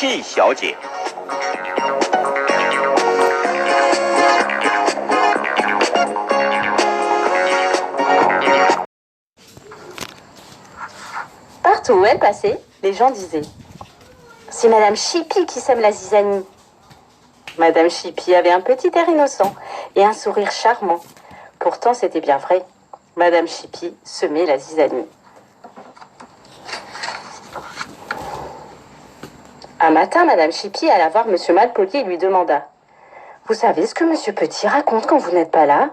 气小姐。Partout où elle passait, les gens disaient « C'est Madame Chippy qui sème la zizanie ». Madame Chippy avait un petit air innocent et un sourire charmant. Pourtant, c'était bien vrai. Madame Chippy semait la zizanie. Un matin, Madame Chippy alla voir Monsieur Malpoli et lui demanda « Vous savez ce que Monsieur Petit raconte quand vous n'êtes pas là ?»«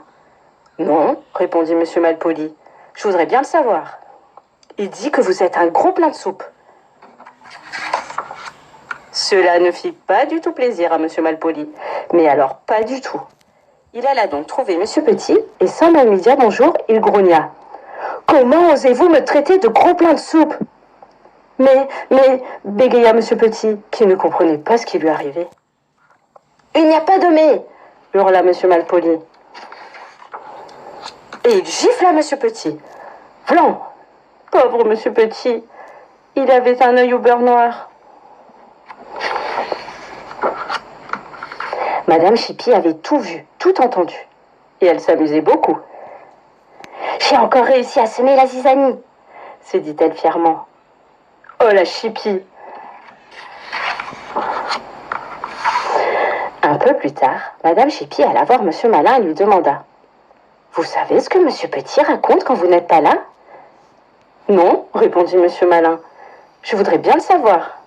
Non, répondit Monsieur Malpoli. Je voudrais bien le savoir. » Il dit que vous êtes un gros plein de soupe. Cela ne fit pas du tout plaisir à Monsieur Malpoli, mais alors pas du tout. Il alla donc trouver Monsieur Petit et sans même lui dire bonjour, il grogna. « Comment osez-vous me traiter de gros plein de soupe ?»« Mais, bégaya Monsieur Petit, qui ne comprenait pas ce qui lui arrivait. « Il n'y a pas de mais !» hurla Monsieur Malpoli. Et il gifla Monsieur Petit. « Vlan !» Pauvre Monsieur Petit, il avait un œil au beurre noir. Madame Chippy avait tout vu, tout entendu. Et elle s'amusait beaucoup. « J'ai encore réussi à semer la zizanie !» se dit-elle fièrement. « Oh la Chippy !» Un peu plus tard, Madame Chippy alla voir Monsieur Malin et lui demanda « Vous savez ce que Monsieur Petit raconte quand vous n'êtes pas là ?» Non, répondit Monsieur Malin. Je voudrais bien le savoir.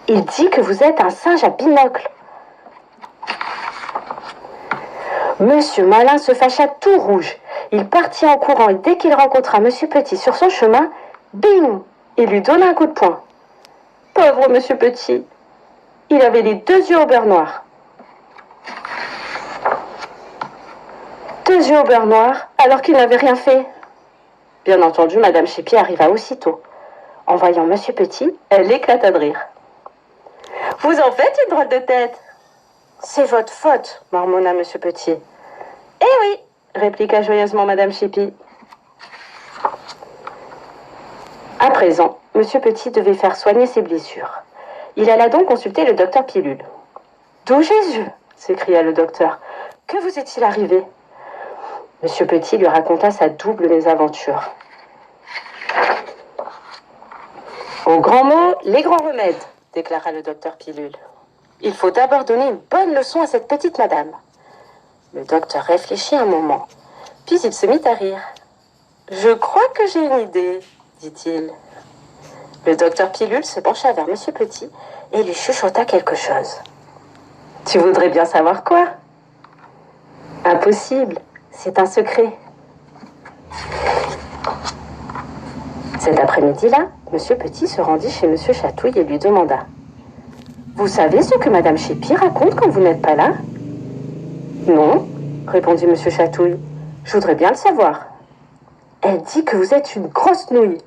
Il dit que vous êtes un singe à binocle. Monsieur Malin se fâcha tout rouge. Il partit en courant et dès qu'il rencontra Monsieur Petit sur son chemin, bing, il lui donna un coup de poing. Pauvre Monsieur Petit, il avait les 2 yeux au beurre noir. 2 yeux au beurre noir alors qu'il n'avait rien fait. Bien entendu, Madame Chippy arriva aussitôt. En voyant Monsieur Petit, elle éclata de rire. « Vous en faites une drôle de tête !»« C'est votre faute, marmonna Monsieur Petit. »« Eh oui !» répliqua joyeusement Madame Chippy. À présent, Monsieur Petit devait faire soigner ses blessures. Il alla donc consulter le docteur Pilule. « D'où Jésus !» s'écria le docteur. « Que vous est-il arrivé ?» Monsieur Petit lui raconta sa double mésaventure. Au grand mot, les grands remèdes, déclara le docteur Pilule. Il faut d'abord donner une bonne leçon à cette petite madame. Le docteur réfléchit un moment, puis il se mit à rire. Je crois que j'ai une idée, dit-il. Le docteur Pilule se pencha vers Monsieur Petit et lui chuchota quelque chose. Tu voudrais bien savoir quoi ? Impossible. C'est un secret. Cet après-midi-là, Monsieur Petit se rendit chez Monsieur Chatouille et lui demanda « Vous savez ce que Madame Chippy raconte quand vous n'êtes pas là ?»« Non, répondit Monsieur Chatouille. Je voudrais bien le savoir. Elle dit que vous êtes une grosse nouille. »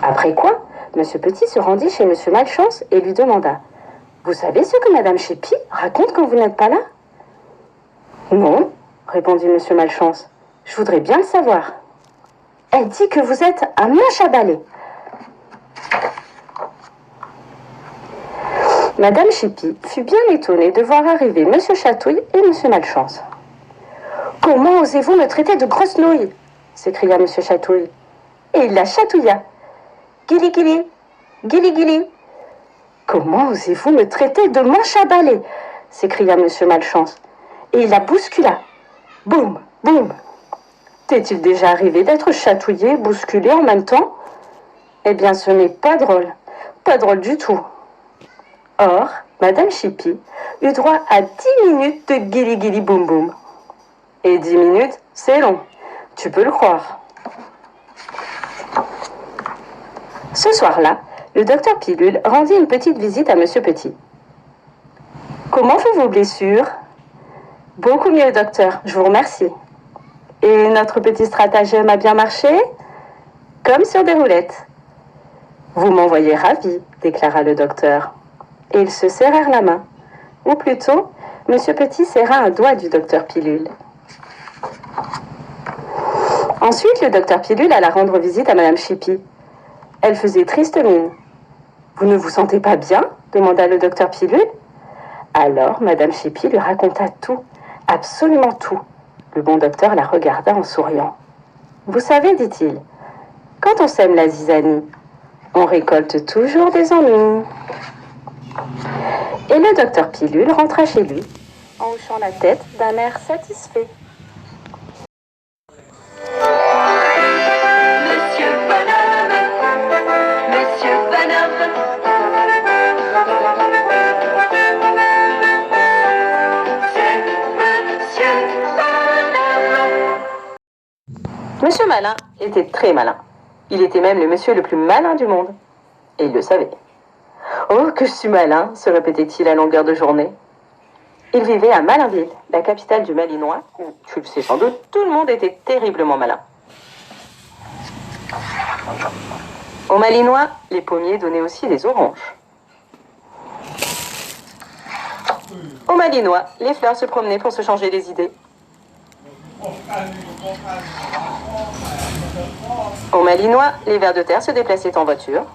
Après quoi, Monsieur Petit se rendit chez Monsieur Malchance et lui demanda « Vous savez ce que Madame Chippy raconte quand vous n'êtes pas là ?»« Non, répondit Monsieur Malchance. Je voudrais bien le savoir. Elle dit que vous êtes un manche à balai. » Madame Chippy fut bien étonnée de voir arriver Monsieur Chatouille et Monsieur Malchance. « Comment osez-vous me traiter de grosse nouille ?» s'écria Monsieur Chatouille. Et il la chatouilla. « Guili guili, guili guili. »« Comment osez-vous me traiter de manche à balai ?» s'écria Monsieur Malchance. Et il la bouscula. Boum, boum. T'est-il déjà arrivé d'être chatouillé, bousculé en même temps ? Eh bien, ce n'est pas drôle. Pas drôle du tout. Or, Madame Chippy eut droit à 10 minutes de guili-guili boum boum. Et 10 minutes, c'est long. Tu peux le croire. Ce soir-là, le docteur Pilule rendit une petite visite à Monsieur Petit. « Comment vont vos blessures ?»« Beaucoup mieux, docteur, je vous remercie. »« Et notre petit stratagème a bien marché ?»« Comme sur des roulettes. »« Vous m'en voyez ravi, » déclara le docteur. Et ils se serrèrent la main. Ou plutôt, Monsieur Petit serra un doigt du docteur Pilule. Ensuite, le docteur Pilule alla rendre visite à Madame Chippy. Elle faisait triste mine. « Vous ne vous sentez pas bien ?» demanda le docteur Pilule. Alors, Madame Chépy lui raconta tout, absolument tout. Le bon docteur la regarda en souriant. « Vous savez, dit-il, quand on sème la zizanie, on récolte toujours des ennuis. » Et le docteur Pilule rentra chez lui, en hochant la tête d'un air satisfait. Monsieur Bonhomme, Monsieur Malin était très malin. Il était même le monsieur le plus malin du monde. Et il le savait. « Oh, que je suis malin !» se répétait-il à longueur de journée. Il vivait à Malinville, la capitale du Malinois, où, tu le sais sans doute, tout le monde était terriblement malin. Aux Malinois, les pommiers donnaient aussi des oranges. Aux Malinois, les fleurs se promenaient pour se changer les idées. Aux Malinois, les vers de terre se déplaçaient en voiture.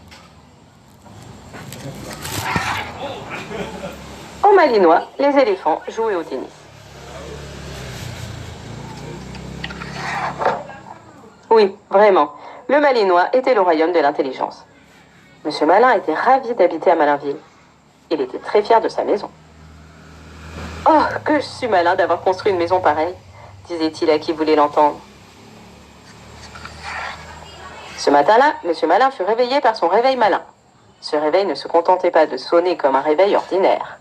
Aux Malinois, les éléphants jouaient au tennis. Oui, vraiment, le Malinois était le royaume de l'intelligence. Monsieur Malin était ravi d'habiter à Malinville. Il était très fier de sa maison. « Oh, que je suis malin d'avoir construit une maison pareille !» disait-il à qui voulait l'entendre. Ce matin-là, Monsieur Malin fut réveillé par son réveil malin. Ce réveil ne se contentait pas de sonner comme un réveil ordinaire.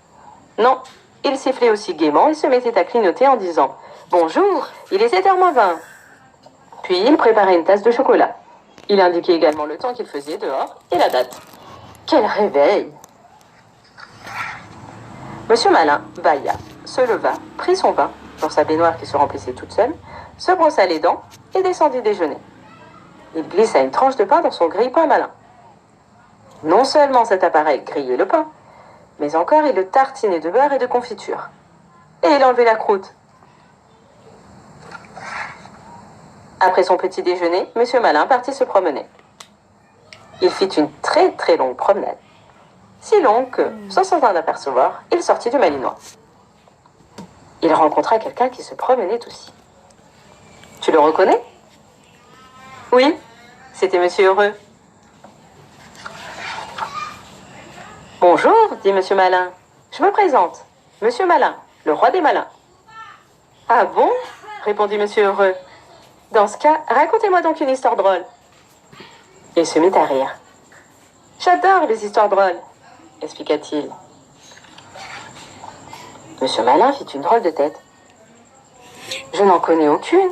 Non, il sifflait aussi gaiement et se mettait à clignoter en disant « Bonjour, il est 7h-20 ». Puis il préparait une tasse de chocolat. Il indiquait également le temps qu'il faisait dehors et la date. Quel réveil! Monsieur Malin bâilla, se leva, prit son bain, dans sa baignoire qui se remplissait toute seule, se brossa les dents et descendit déjeuner. Il glissa une tranche de pain dans son grille-pain malin. Non seulement cet appareil grillait le pain, mais encore il le tartinait de beurre et de confiture. Et il enlevait la croûte. Après son petit déjeuner, Monsieur Malin partit se promener. Il fit une très très longue promenade. Si longue que, sans s'en apercevoir, il sortit du Malinois. Il rencontra quelqu'un qui se promenait aussi. « Tu le reconnais ?»« Oui, c'était Monsieur Heureux. »« Bonjour, dit Monsieur Malin. Je me présente. Monsieur Malin, le roi des malins. »« Ah bon ?» répondit Monsieur Heureux. « Dans ce cas, racontez-moi donc une histoire drôle. » Il se mit à rire. « J'adore les histoires drôles, » expliqua-t-il. Monsieur Malin fit une drôle de tête. « Je n'en connais aucune, »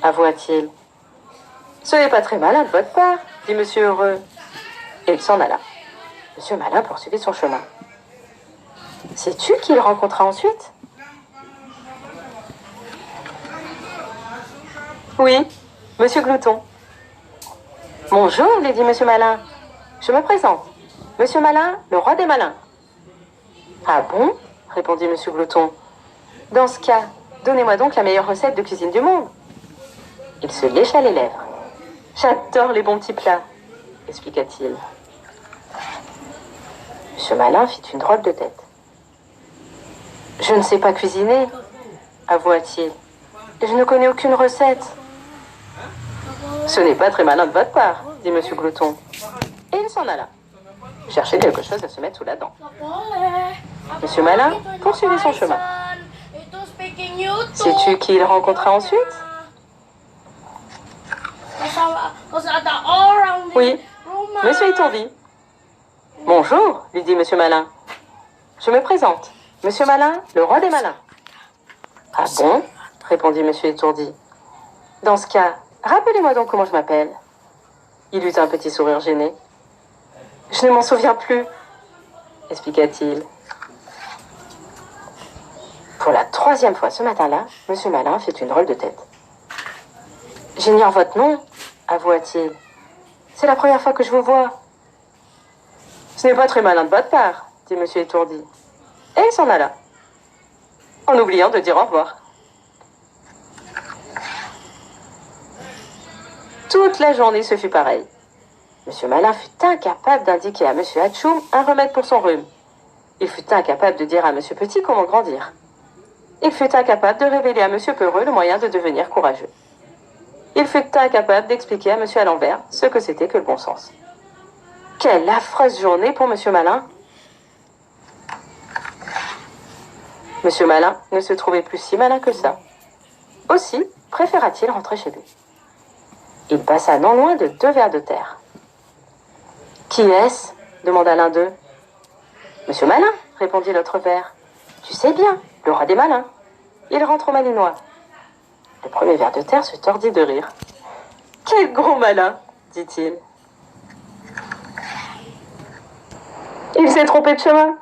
avoua-t-il. « Ce n'est pas très malin de votre part, » dit Monsieur Heureux. Et il s'en alla. Monsieur Malin poursuivit son chemin. Sais-tu qui il rencontra ensuite? Oui, Monsieur Glouton. Bonjour, lui dit Monsieur Malin. Je me présente. Monsieur Malin, le roi des malins. Ah bon? Répondit Monsieur Glouton. Dans ce cas, donnez-moi donc la meilleure recette de cuisine du monde. Il se lécha les lèvres. J'adore les bons petits plats, expliqua-t-il. Monsieur Malin fit une drôle de tête. Je ne sais pas cuisiner, avoua-t-il. Je ne connais aucune recette. Ce n'est pas très malin de votre part, dit Monsieur Glouton. Et il s'en alla. Chercher quelque chose à se mettre sous la dent. Monsieur Malin poursuivit son chemin. Sais-tu qui il rencontra ensuite? Oui, Monsieur Étourdi. Bonjour, lui dit Monsieur Malin. Je me présente. Monsieur Malin, le roi des malins. Ah bon? Répondit Monsieur Étourdi. Dans ce cas, rappelez-moi donc comment je m'appelle. Il eut un petit sourire gêné. Je ne m'en souviens plus, expliqua-t-il. Pour la 3e fois ce matin-là, Monsieur Malin fit une drôle de tête. J'ignore votre nom, avoua-t-il. C'est la première fois que je vous vois. Ce n'est pas très malin de votre part, dit Monsieur Étourdi. Et il s'en alla, en oubliant de dire au revoir. Toute la journée, ce fut pareil. Monsieur Malin fut incapable d'indiquer à Monsieur Hatchoum un remède pour son rhume. Il fut incapable de dire à Monsieur Petit comment grandir. Il fut incapable de révéler à Monsieur Peureux le moyen de devenir courageux. Il fut incapable d'expliquer à Monsieur Allenvert ce que c'était que le bon sens. Quelle affreuse journée pour Monsieur Malin! Monsieur Malin ne se trouvait plus si malin que ça. Aussi préféra-t-il rentrer chez lui. Il passa non loin de 2 vers de terre. « Qui est-ce » demanda l'un d'eux. « Monsieur Malin » répondit l'autre ver. « Tu sais bien, le roi des malins. Il rentre au Malinois. » Le premier ver de terre se tordit de rire. « Quel gros malin !» dit-il. « Il s'est trompé de chemin.